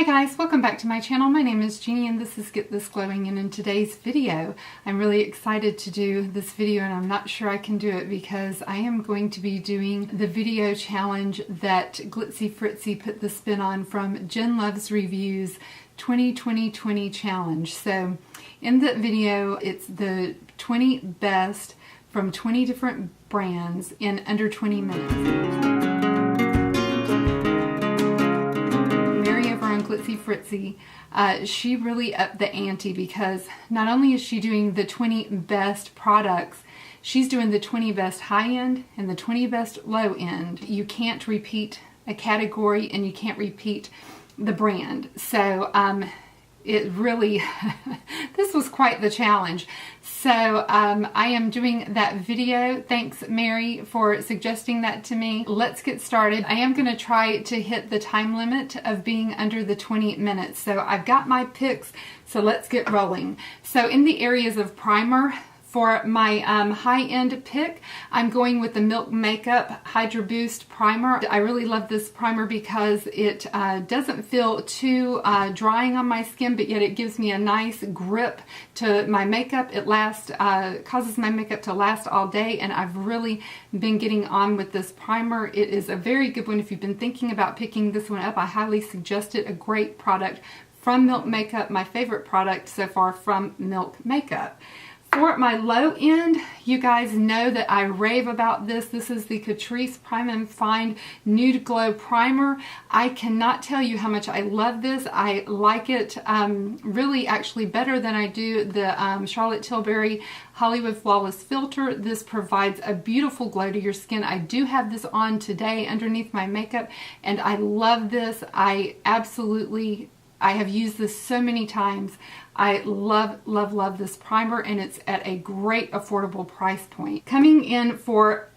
Hi guys, welcome back to my channel. My name is Jeannie and this is Get This Glowing, and in today's video I'm really excited to do this video, and I'm not sure I can do it because I am going to be doing the video challenge that Glitzy Fritzy put the spin on from Jen Loves Reviews 2020 challenge. So in that video it's the 20 best from 20 different brands in under 20 minutes. Glitzy Fritzy, she really upped the ante because not only is she doing the 20 best products, she's doing the 20 best high-end and the 20 best low-end. You can't repeat a category and you can't repeat the brand. So it really, this was quite the challenge. So I am doing that video. Thanks, Mary, for suggesting that to me. Let's get started. I am going to try to hit the time limit of being under the 20 minutes. So I've got my picks, so let's get rolling. So in the areas of primer, for my high-end pick, I'm going with the Makeup HydroBoost primer. I really love this primer because it doesn't feel too drying on my skin, but yet it gives me a nice grip to my makeup. It causes my makeup to last all day, and I've really been getting on with this primer. It is a very good one. If you've been thinking about picking this one up, I highly suggest it. A great product from Milk Makeup, my favorite product so far from Milk Makeup. For my low end, you guys know that I rave about this. This is the Catrice Prime and Find Nude Glow Primer. I cannot tell you how much I love this. I like it really actually better than I do the Charlotte Tilbury Hollywood Flawless Filt'r. This provides a beautiful glow to your skin. I do have this on today underneath my makeup, and I love this. I have used this so many times. I love this primer, and it's at a great affordable price point. Coming in for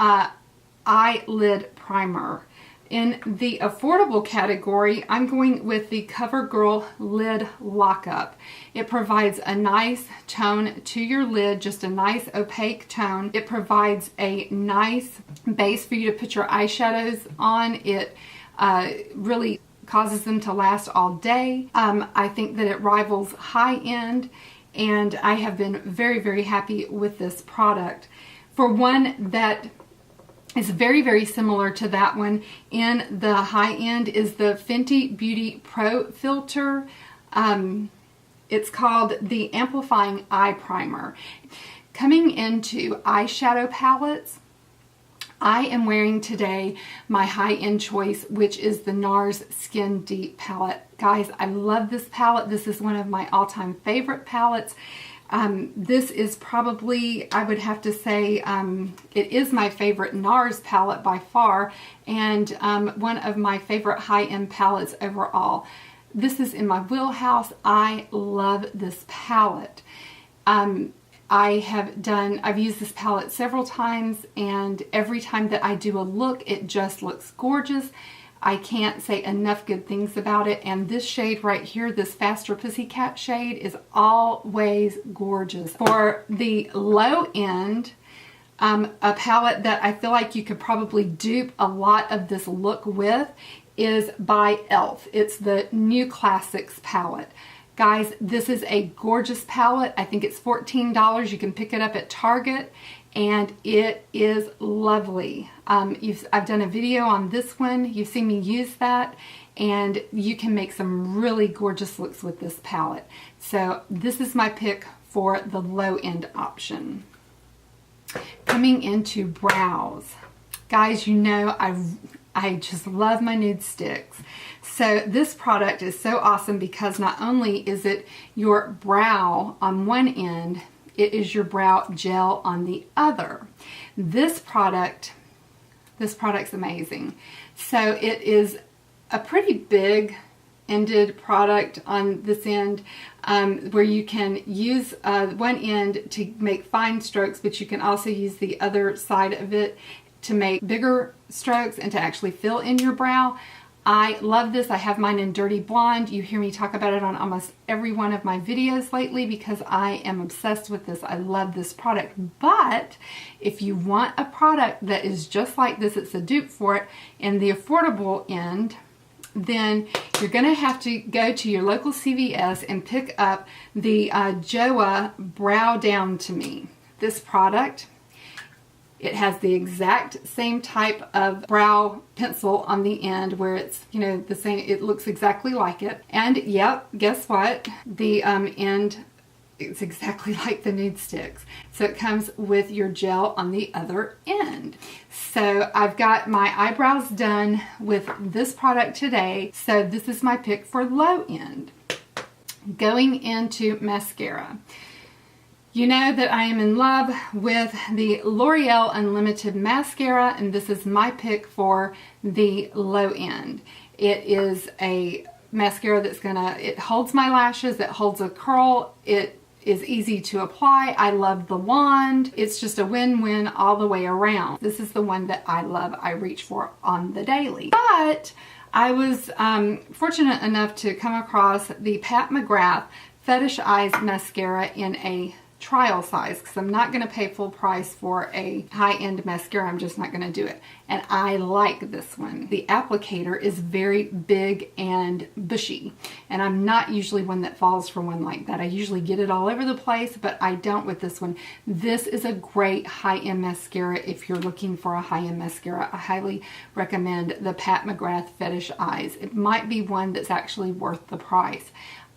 eyelid primer. In the affordable category, I'm going with the CoverGirl Lid Lock. It provides a nice tone to your lid, just a nice opaque tone. It provides a nice base for you to put your eyeshadows on. It really causes them to last all day. I think that it rivals high-end, and I have been very happy with this product. For one that is very similar to that one in the high-end is the Fenty Beauty Pro Filt'r. It's called the Amplifying Eye Primer. Coming into eyeshadow palettes, I am wearing today my high-end choice, which is the Nars Skindeep palette. Guys, I love this palette. This is one of my all-time favorite palettes. This is probably, I would have to say, it is my favorite Nars palette by far, and one of my favorite high-end palettes overall. This is in my wheelhouse. I love this palette. I've used this palette several times, and every time that I do a look, it just looks gorgeous. I can't say enough good things about it, and this shade right here, this Faster Pussycat shade, is always gorgeous. For the low end, a palette that I feel like you could probably dupe a lot of this look with is by e.l.f. It's the New Classics palette. Guys, this is a gorgeous palette. I think it's $14. You can pick it up at Target, and it is lovely. I've done a video on this one. You've seen me use that, and you can make some really gorgeous looks with this palette. So this is my pick for the low-end option. Coming into brows. Guys, you know I just love my nude sticks. So this product is so awesome because not only is it your brow on one end, it is your brow gel on the other. This product's amazing. So it is a pretty big ended product on this end, where you can use one end to make fine strokes, but you can also use the other side of it to make bigger strokes and to actually fill in your brow. I love this. I have mine in Dirty Blonde. You hear me talk about it on almost every one of my videos lately because I am obsessed with this. I love this product. But if you want a product that is just like this, it's a dupe for it, in the affordable end, then you're going to have to go to your local CVS and pick up the Jouer Brow Down to Me. This product, it has the exact same type of brow pencil on the end where it's, you know, the same, it looks exactly like it. And yep, guess what? The end, it's exactly like the Nude sticks. So it comes with your gel on the other end. So I've got my eyebrows done with this product today. So this is my pick for low end. Going into mascara. You know that I am in love with the L'Oreal Unlimited Mascara, and this is my pick for the low end. It is a mascara that's it holds my lashes, it holds a curl, it is easy to apply. I love the wand. It's just a win-win all the way around. This is the one that I love, I reach for on the daily. But I was fortunate enough to come across the Pat McGrath Fetish Eyes Mascara in a trial size, because I'm not going to pay full price for a high-end mascara. I'm just not going to do it. And I like this one. The applicator is very big and bushy, and I'm not usually one that falls for one like that. I usually get it all over the place, but I don't with this one. This is a great high-end mascara if you're looking for a high-end mascara. I highly recommend the Pat McGrath Fetish Eyes. It might be one that's actually worth the price.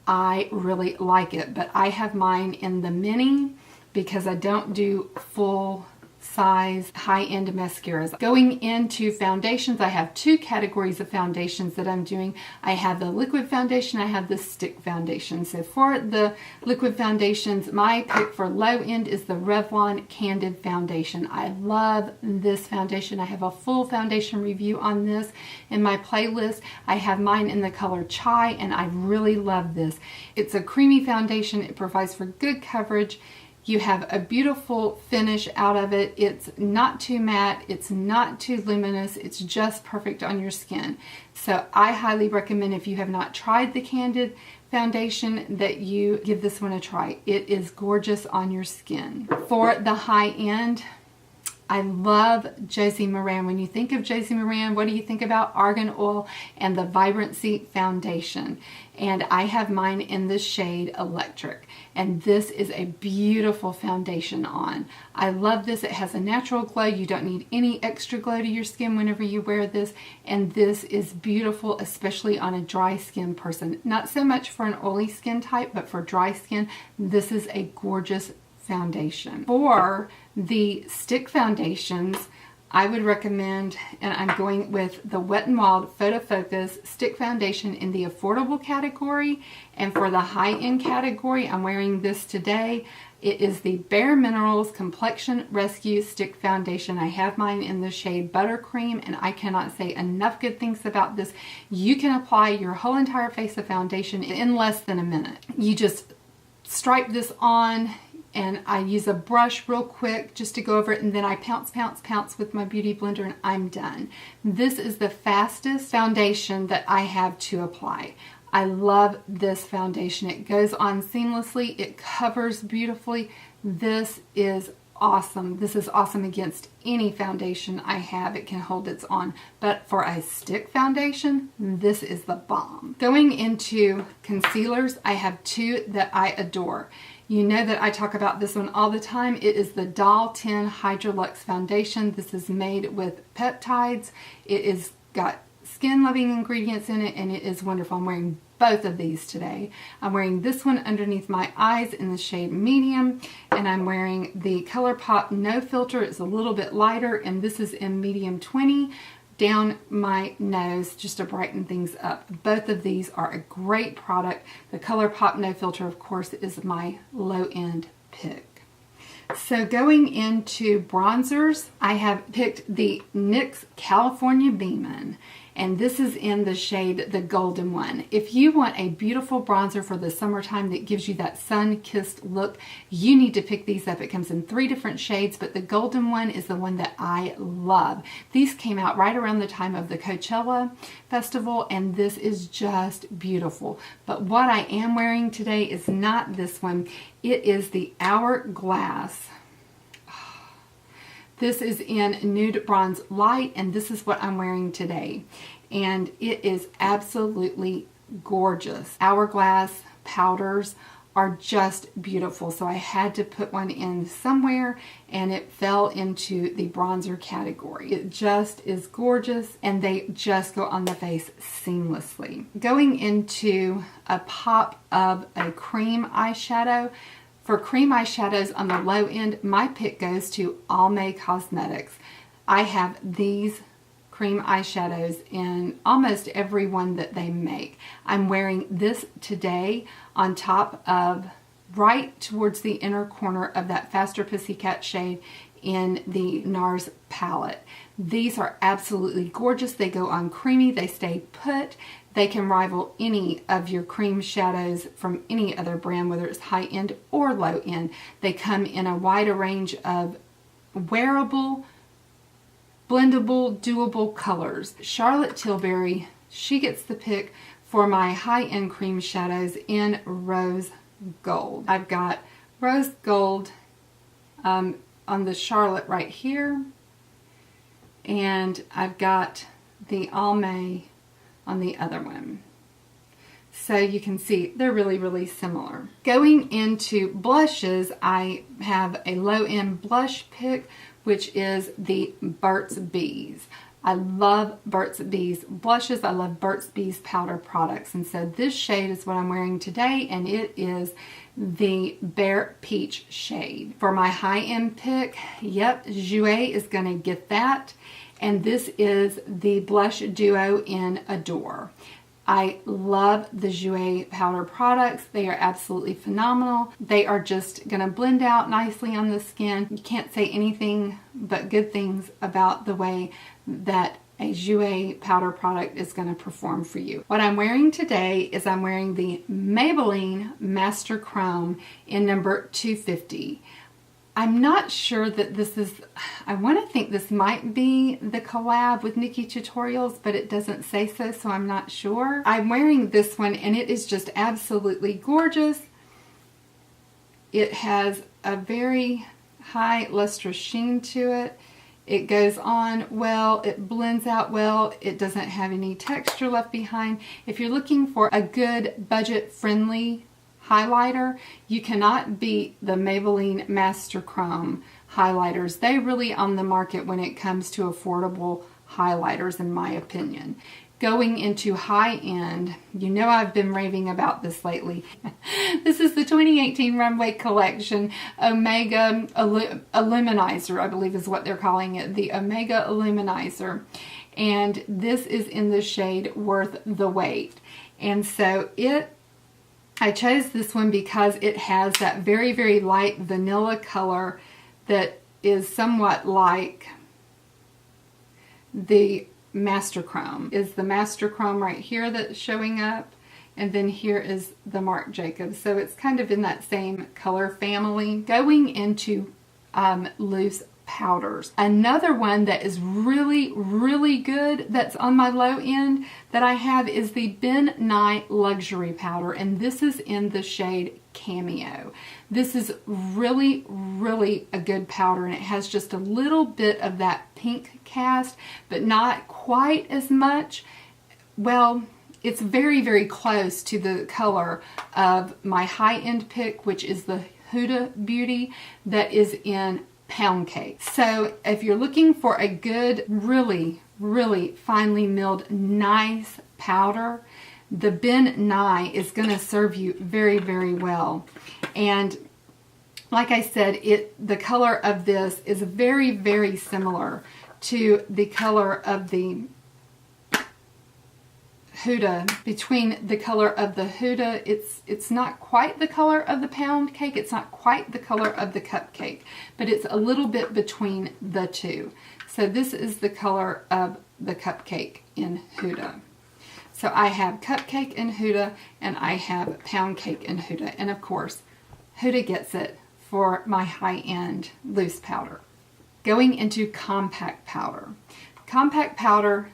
I really like it, but I have mine in the mini because I don't do full size high-end mascaras. Going into foundations, I have two categories of foundations that I'm doing. I have the liquid foundation, I have the stick foundation. So for the liquid foundations, my pick for low end is the Revlon Candid foundation. I love this foundation. I have a full foundation review on this in my playlist. I have mine in the color Chai, and I really love this. It's a creamy foundation. It provides for good coverage. You have a beautiful finish out of it. It's not too matte. It's not too luminous. It's just perfect on your skin. So I highly recommend, if you have not tried the Candid foundation, that you give this one a try. It is gorgeous on your skin. For the high end, I love Josie Maran. When you think of Josie Maran, what do you think about? Argan Oil and the Vibrancy foundation. And I have mine in the shade Electric. And this is a beautiful foundation on. I love this. It has a natural glow. You don't need any extra glow to your skin whenever you wear this. And this is beautiful, especially on a dry skin person. Not so much for an oily skin type, but for dry skin, this is a gorgeous foundation. For the stick foundations, I would recommend, and I'm going with the Wet n Wild PhotoFocus Stick Foundation in the affordable category. And for the high-end category, I'm wearing this today. It is the Bareminerals Complexion Rescue Stick Foundation. I have mine in the shade Buttercream, and I cannot say enough good things about this. You can apply your whole entire face of foundation in less than a minute. You just stripe this on, and I use a brush real quick just to go over it, and then I pounce with my beauty blender, and I'm done. This is the fastest foundation that I have to apply. I love this foundation. It goes on seamlessly. It covers beautifully. This is awesome. This is awesome against any foundation I have. It can hold its own. But for a stick foundation, this is the bomb. Going into concealers, I have two that I adore. You know that I talk about this one all the time. It is the Doll 10 HydraLux foundation. This is made with peptides. It is got skin-loving ingredients in it, and it is wonderful. I'm wearing both of these today. I'm wearing this one underneath my eyes in the shade medium, and I'm wearing the ColourPop No Filter. It's a little bit lighter, and this is in medium 20 down my nose just to brighten things up. Both of these are a great product. The ColourPop No Filter, of course, is my low-end pick. So going into bronzers, I have picked the NYX California Beamin, and this is in the shade the golden one. If you want a beautiful bronzer for the summertime that gives you that sun-kissed look, you need to pick these up. It comes in 3 different shades, but the golden one is the one that I love. These came out right around the time of the Coachella Festival, and this is just beautiful. But what I am wearing today is not this one. It is the Hourglass. This is in Nude Bronze Light, and this is what I'm wearing today. and it is absolutely gorgeous. Hourglass powders are just beautiful, so I had to put one in somewhere, and it fell into the bronzer category. It just is gorgeous, and they just go on the face seamlessly. Going into a pop of a cream eyeshadow. For cream eyeshadows on the low end, my pick goes to Almay Cosmetics. I have these cream eyeshadows in almost every one that they make. I'm wearing this today on top of, right towards the inner corner of that Faster Pussycat shade in the Nars palette. These are absolutely gorgeous. They go on creamy, they stay put. They can rival any of your cream shadows from any other brand, whether it's high end or low end. They come in a wider range of wearable, blendable, doable colors. Charlotte Tilbury, she gets the pick for my high-end cream shadows in rose gold. I've got rose gold on the Charlotte right here, and I've got the Almay on the other one. So you can see they're really, really similar. Going into blushes, I have a low-end blush pick, which is the Burt's Bees. I love Burt's Bees blushes. I love Burt's Bees powder products. And so this shade is what I'm wearing today, and it is the Bare Peach shade. For my high-end pick, yep, Jouer is going to get that. And this is the blush duo in Adore. I love the Jouer powder products. They are absolutely phenomenal. They are just going to blend out nicely on the skin. You can't say anything but good things about the way that a Jouer powder product is going to perform for you. What I'm wearing today is I'm wearing the Maybelline Master Chrome in number 250. I'm not sure that this is, I want to think this might be the collab with Nikki Tutorials, but it doesn't say so, so I'm not sure. I'm wearing this one, and it is just absolutely gorgeous. It has a very high lustrous sheen to it. It goes on well, it blends out well, it doesn't have any texture left behind. If you're looking for a good budget-friendly highlighter, you cannot beat the Maybelline Master Chrome highlighters. They really on the market when it comes to affordable highlighters, in my opinion. Going into high end, you know I've been raving about this lately. This is the 2018 Runway Collection Omega Illuminizer, I believe is what they're calling it, the Omega Illuminizer. And this is in the shade Worth the Wait. And so I chose this one because it has that very, very light vanilla color that is somewhat like the Master Chrome. Is the Master Chrome right here that's showing up, and then here is the Marc Jacobs. So it's kind of in that same color family. Going into loose powders. Another one that is really, really good that's on my low end that I have is the Ben Nye Luxury Powder, and this is in the shade Cameo. This is really, really a good powder, and it has just a little bit of that pink cast, but not quite as much. Well, it's very, very close to the color of my high-end pick, which is the Huda Beauty that is in Pound Cake. So if you're looking for a good, really, really finely milled, nice powder, the Ben Nye is going to serve you very, very well. And like I said, the color of this is very, very similar to the color of the Huda. Between the color of the Huda, it's not quite the color of the Pound Cake, it's not quite the color of the Cupcake, but it's a little bit between the two. So this is the color of the Cupcake in Huda. So I have Cupcake in Huda, and I have Pound Cake in Huda, and of course Huda gets it for my high-end loose powder. Going into compact powder. Compact powder,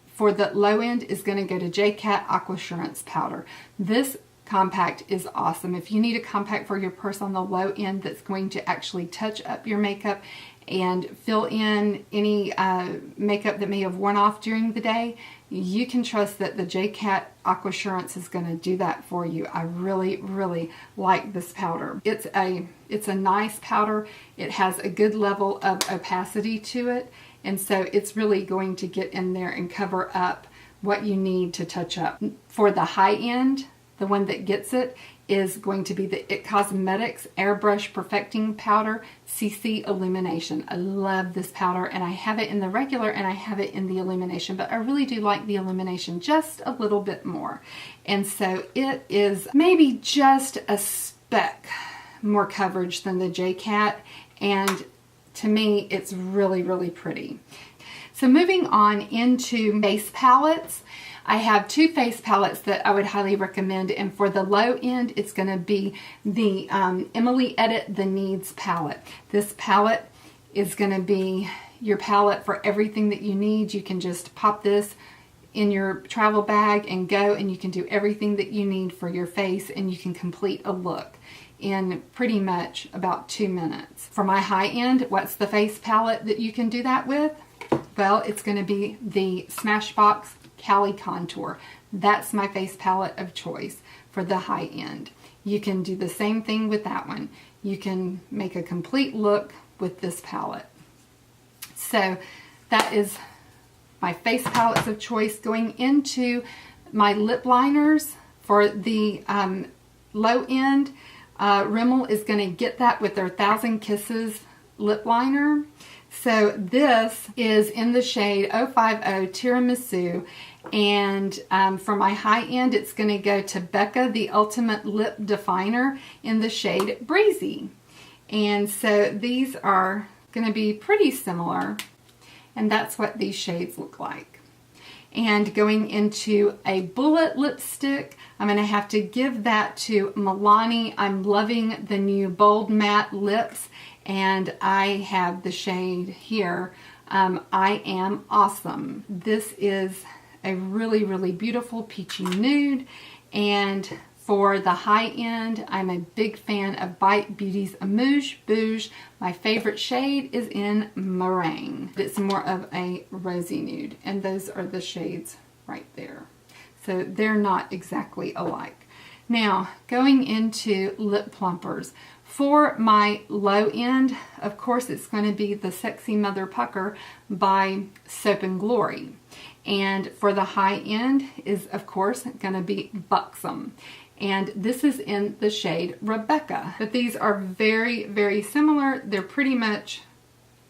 for the low end is going to go to JCat Aquasurance powder. This compact is awesome. If you need a compact for your purse on the low end that's going to actually touch up your makeup and fill in any makeup that may have worn off during the day, you can trust that the J-Cat Aquasurance is going to do that for you. I really, really like this powder. It's a nice powder. It has a good level of opacity to it, and so it's really going to get in there and cover up what you need to touch up. For the high end, the one that gets it is going to be the IT Cosmetics Airbrush Perfecting Powder CC Illumination. I love this powder, and I have it in the regular and I have it in the illumination, but I really do like the illumination just a little bit more. And so it is maybe just a speck more coverage than the J-Cat, and to me it's really, really pretty. So moving on into face palettes, I have two face palettes that I would highly recommend, and for the low end it's going to be the Emily Edit The Needs palette. This palette is going to be your palette for everything that you need. You can just pop this in your travel bag and go, and you can do everything that you need for your face, and you can complete a look in pretty much about 2 minutes. For my high end, what's the face palette that you can do that with? Well, it's going to be the Smashbox Cali Contour. That's my face palette of choice for the high end. You can do the same thing with that one. You can make a complete look with this palette. So that is my face palettes of choice. Going into my lip liners for the low end, Rimmel is going to get that with their 1000 Kisses lip liner. So this is in the shade 050 Tiramisu, and for my high end it's going to go to Becca the Ultimate Lip Definer in the shade Breezy. And so these are going to be pretty similar, and that's what these shades look like. And going into a bullet lipstick, I'm going to have to give that to Milani. I'm loving the new Bold Matte Lips, and I have the shade here, I Am Awesome. This is a really, really beautiful peachy nude, and for the high end, I'm a big fan of Bite Beauty's Amuse Bouge. My favorite shade is in Meringue. It's more of a rosy nude, and those are the shades right there. So they're not exactly alike. Now, going into lip plumpers. For my low end, of course, it's going to be the Sexy Mother Pucker by Soap & Glory. And for the high end is, of course, going to be Buxom. And this is in the shade Rebecca. But these are very, very similar. They're pretty much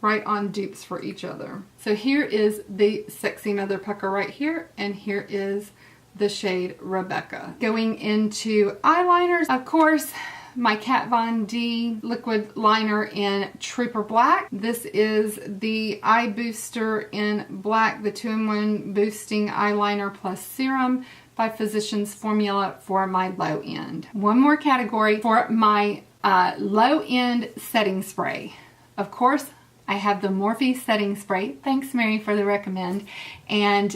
right on dupes for each other. So here is the Sexy Mother Pucker right here, and here is the shade Rebecca. Going into eyeliners, of course, my Kat Von D liquid liner in Trooper Black. This is the Eye Booster in black, the 2-in-1 boosting eyeliner plus serum by Physicians Formula for my low end. One more category for my low end setting spray. Of course, I have the Morphe setting spray. Thanks, Mary, for the recommend. And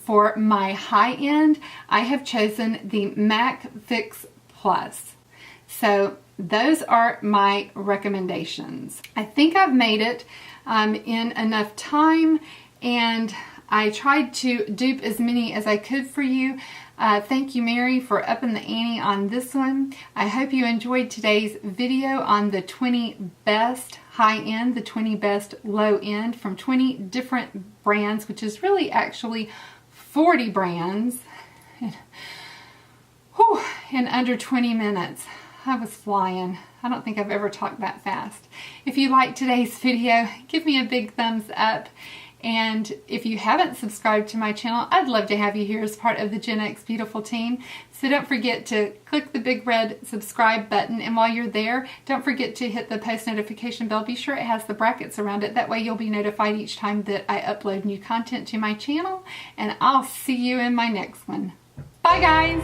for my high end, I have chosen the MAC Fix Plus. So those are my recommendations. I think I've made it in enough time, and I tried to dupe as many as I could for you. Thank you, Mary, for upping the ante on this one. I hope you enjoyed today's video on the 20 best high-end, the 20 best low-end from 20 different brands, which is really actually 40 brands in under 20 minutes. I was flying. I don't think I've ever talked that fast. If you liked today's video, give me a big thumbs up. And if you haven't subscribed to my channel, I'd love to have you here as part of the Gen X Beautiful team. So don't forget to click the big red subscribe button. And while you're there, don't forget to hit the post notification bell. Be sure it has the brackets around it. That way you'll be notified each time that I upload new content to my channel. And I'll see you in my next one. Bye, guys.